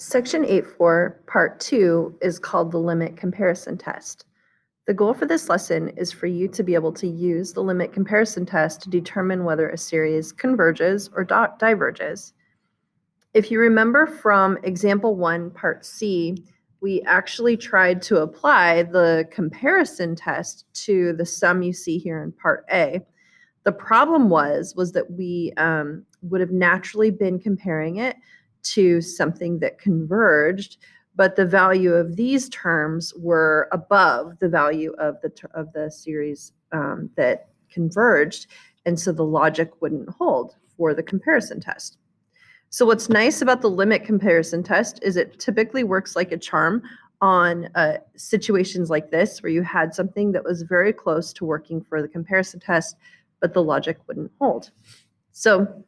Section 8.4, Part 2 is called the limit comparison test. The goal for this lesson is for you to be able to use the limit comparison test to determine whether a series converges or diverges. If you remember from example 1, Part C, we actually tried to apply the comparison test to the sum you see here in Part A. The problem was that we would have naturally been comparing it to something that converged, but the value of these terms were above the value of the series that converged, and so the logic wouldn't hold for the comparison test. So what's nice about the limit comparison test is it typically works like a charm on situations like this, where you had something that was very close to working for the comparison test, but the logic wouldn't hold. So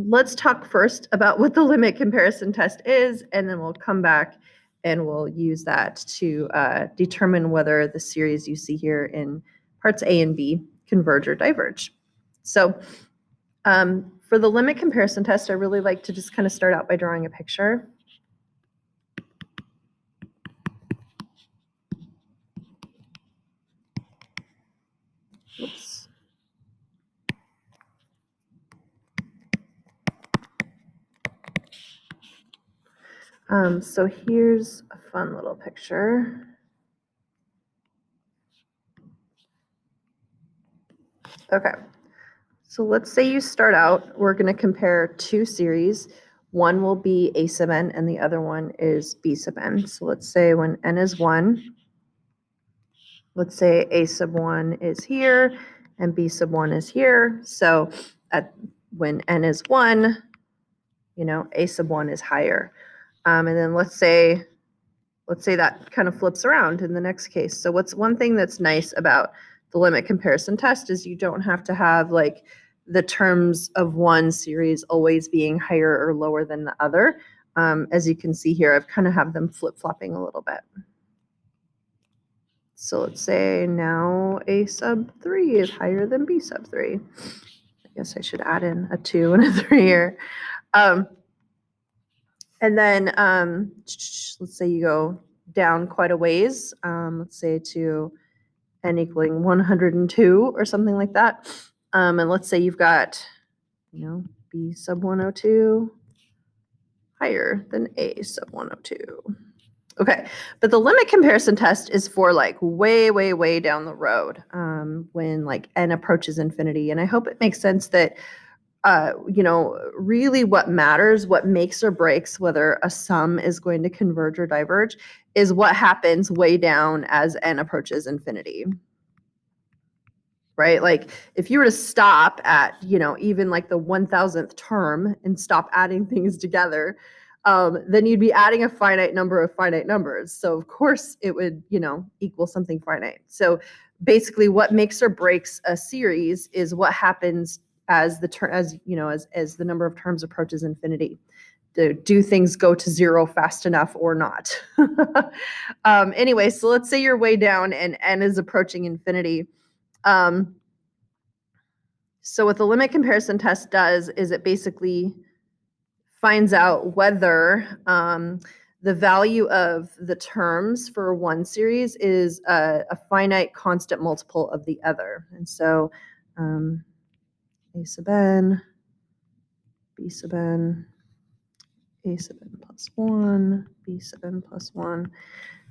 let's talk first about what the limit comparison test is, and then we'll come back and we'll use that to determine whether the series you see here in parts A and B converge or diverge. So for the limit comparison test, I really like to just kind of start out by drawing a picture. Oops. So here's a fun little picture. Okay, so let's say you start out, we're going to compare two series. One will be a sub n and the other one is b sub n. So let's say when n is 1, let's say a sub 1 is here and b sub 1 is here. So when n is 1, a sub 1 is higher. And then let's say that kind of flips around in the next case. So what's one thing that's nice about the limit comparison test is you don't have to have like the terms of one series always being higher or lower than the other. As you can see here, I've kind of have them flip-flopping a little bit. So let's say now a sub 3 is higher than b sub 3. I guess I should add in a 2 and a 3 here. And then let's say you go down quite a ways, let's say to n equaling 102 or something like that. And let's say you've got, b sub 102 higher than a sub 102. Okay, but the limit comparison test is for like way, way, way down the road when like n approaches infinity. And I hope it makes sense that really what matters, what makes or breaks whether a sum is going to converge or diverge is what happens way down as n approaches infinity. Right? Like if you were to stop at, even like the 1000th term and stop adding things together, then you'd be adding a finite number of finite numbers. So of course it would, equal something finite. So basically what makes or breaks a series is what happens as the number of terms approaches infinity. Do things go to 0 fast enough or not? Anyway, so let's say you're way down and n is approaching infinity. So what the limit comparison test does is it basically finds out whether the value of the terms for one series is a finite constant multiple of the other. And so a sub n, b sub n, a sub n plus 1, b sub n plus 1.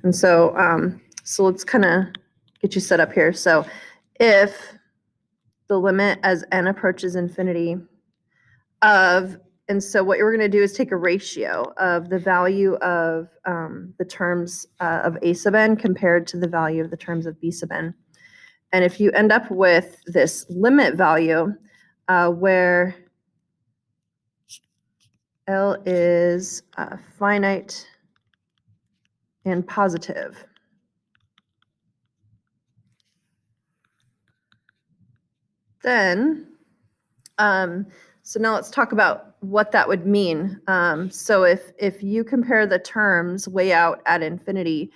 And so, so let's kind of get you set up here. So if the limit as n approaches infinity and so what we're going to do is take a ratio of the value of the terms of a sub n compared to the value of the terms of b sub n. And if you end up with this limit value where L is finite and positive, then so now let's talk about what that would mean. So if you compare the terms way out at infinity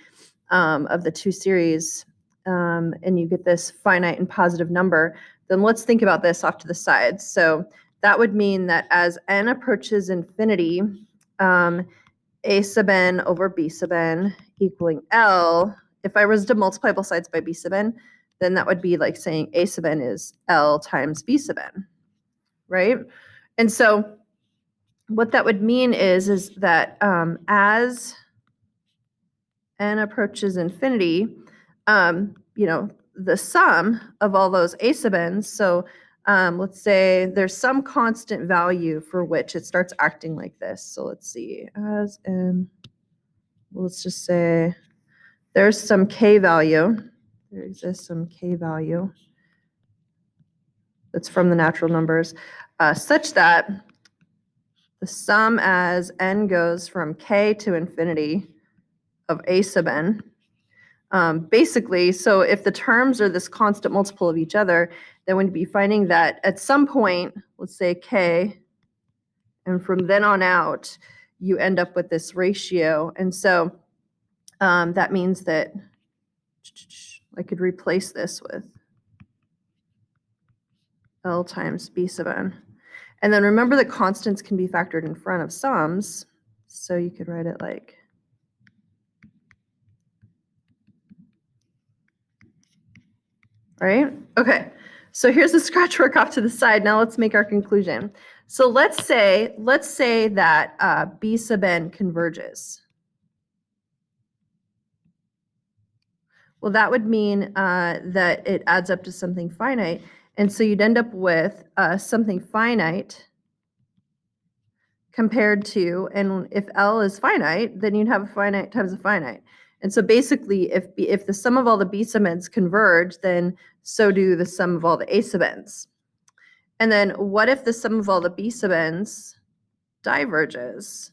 of the two series and you get this finite and positive number, then let's think about this off to the side. So that would mean that as n approaches infinity, A sub n over B sub n equaling L. If I was to multiply both sides by B sub n, then that would be like saying A sub n is L times B sub n, right? And so what that would mean is that as n approaches infinity, the sum of all those A sub n's, so let's say there's some constant value for which it starts acting like this. So let's see, as n, let's just say there's some k value. There exists some k value that's from the natural numbers, such that the sum as n goes from k to infinity of A sub n, basically, so if the terms are this constant multiple of each other, then we'd be finding that at some point, let's say k, and from then on out, you end up with this ratio. And so that means that I could replace this with L times B sub n. And then remember that constants can be factored in front of sums. So you could write it like, right? Okay, so here's the scratch work off to the side. Now let's make our conclusion. So let's say that B sub n converges. Well, that would mean that it adds up to something finite. And so you'd end up with something finite compared to, and if L is finite, then you'd have a finite times a finite. And so basically, if the sum of all the B sub n's converge, then so do the sum of all the A sub n's. And then what if the sum of all the B sub n's diverges?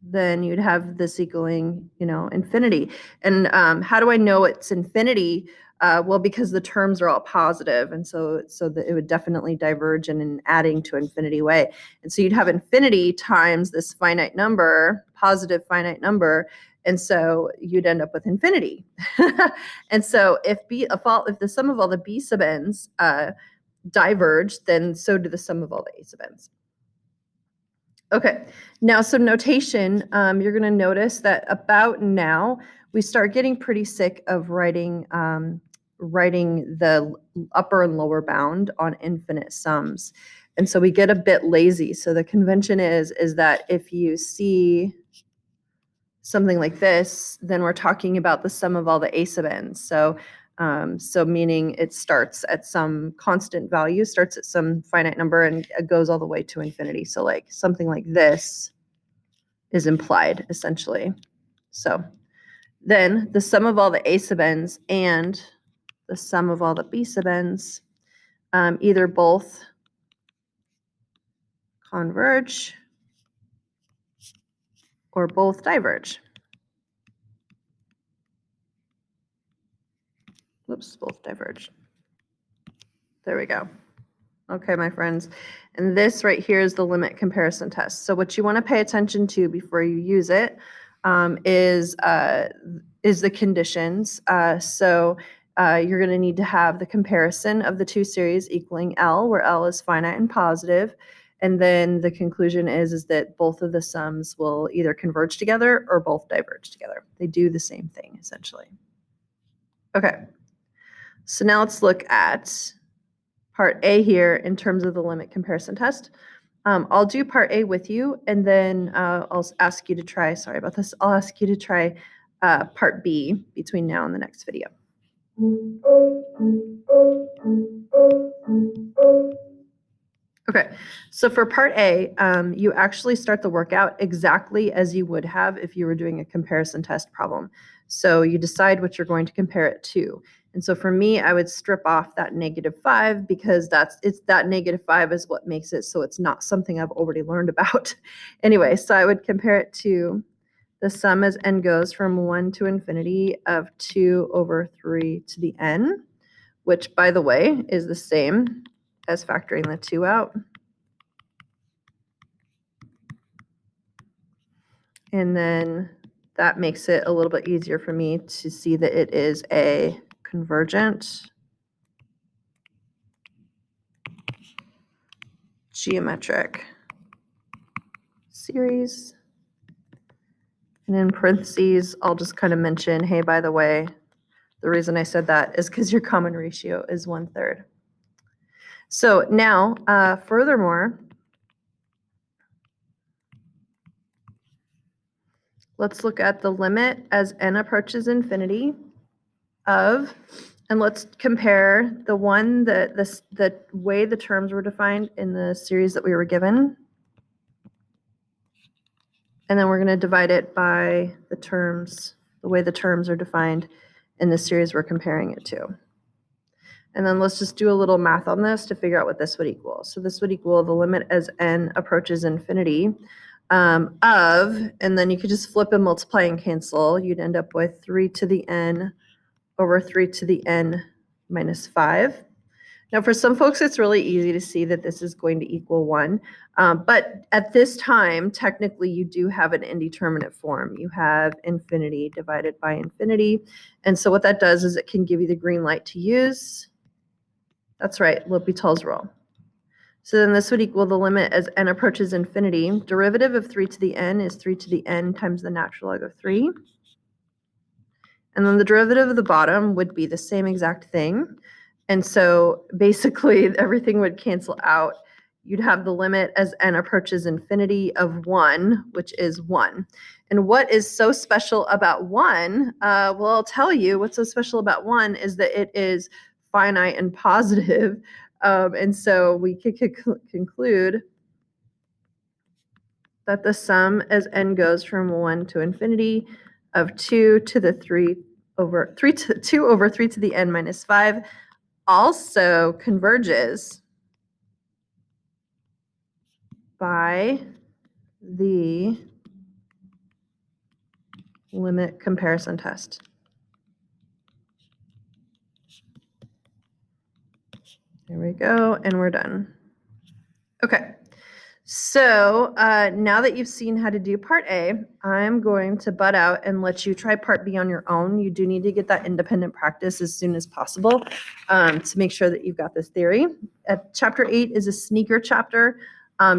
Then you'd have this equaling, infinity. And how do I know it's infinity? Well, because the terms are all positive, and so that it would definitely diverge in an adding to infinity way. And so you'd have infinity times this finite number, positive finite number, and so you'd end up with infinity. And so if the sum of all the B sub n's diverge, then so do the sum of all the A sub n's. Okay, now some notation. You're going to notice that about now we start getting pretty sick of writing the upper and lower bound on infinite sums, and so we get a bit lazy. So the convention is that if you see something like this, then we're talking about the sum of all the A sub n's. So meaning it starts at some constant value, starts at some finite number, and it goes all the way to infinity. So like something like this is implied, essentially. So then the sum of all the A sub n's and the sum of all the B sub n's, either both converge or both diverge. Whoops, both diverge. There we go. Okay, my friends. And this right here is the limit comparison test. So what you want to pay attention to before you use it is the conditions. So you're going to need to have the comparison of the two series equaling L, where L is finite and positive. And then the conclusion is that both of the sums will either converge together or both diverge together. They do the same thing, essentially. Okay. So now let's look at part A here in terms of the limit comparison test. I'll do part A with you, and then I'll ask you to try, sorry about this, I'll ask you to try part B between now and the next video. Okay, so for part A, you actually start the workout exactly as you would have if you were doing a comparison test problem. So you decide what you're going to compare it to. And so for me, I would strip off that -5 because that -5 is what makes it so it's not something I've already learned about. Anyway, so I would compare it to the sum as n goes from 1 to infinity of 2 over 3 to the n, which, by the way, is the same as factoring the 2 out. And then that makes it a little bit easier for me to see that it is a convergent geometric series And in parentheses, I'll just kind of mention, hey, by the way, the reason I said that is because your common ratio is 1/3. So now, furthermore, let's look at the limit as n approaches infinity of, and let's compare the one that the way the terms were defined in the series that we were given. And then we're going to divide it by the terms, the way the terms are defined in the series we're comparing it to. And then let's just do a little math on this to figure out what this would equal. So this would equal the limit as n approaches infinity of, and then you could just flip and multiply and cancel. You'd end up with 3 to the n over 3 to the n minus 5. Now, for some folks, it's really easy to see that this is going to equal 1. But at this time, technically, you do have an indeterminate form. You have infinity divided by infinity. And so what that does is it can give you the green light to use. That's right, L'Hopital's rule. So then this would equal the limit as n approaches infinity. Derivative of 3 to the n is 3 to the n times the natural log of 3. And then the derivative of the bottom would be the same exact thing. And so basically everything would cancel out. You'd have the limit as n approaches infinity of 1, which is 1. And what is so special about 1? Well, I'll tell you what's so special about 1 is that it is finite and positive. And so we could conclude that the sum as n goes from 1 to infinity of 2 to the 3 over 3 to 2 over 3 to the n minus 5 also converges by the limit comparison test. There we go, and we're done. Okay, so now that you've seen how to do part A, I'm going to butt out and let you try part B on your own. You do need to get that independent practice as soon as possible to make sure that you've got this theory. Chapter 8 is a sneaker chapter.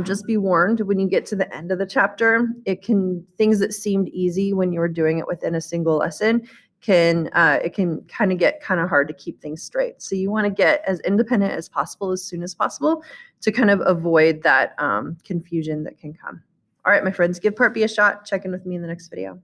Just be warned, when you get to the end of the chapter, things that seemed easy when you were doing it within a single lesson it can kind of get kind of hard to keep things straight. So you want to get as independent as possible as soon as possible to kind of avoid that confusion that can come. All right, my friends, give part B a shot. Check in with me in the next video.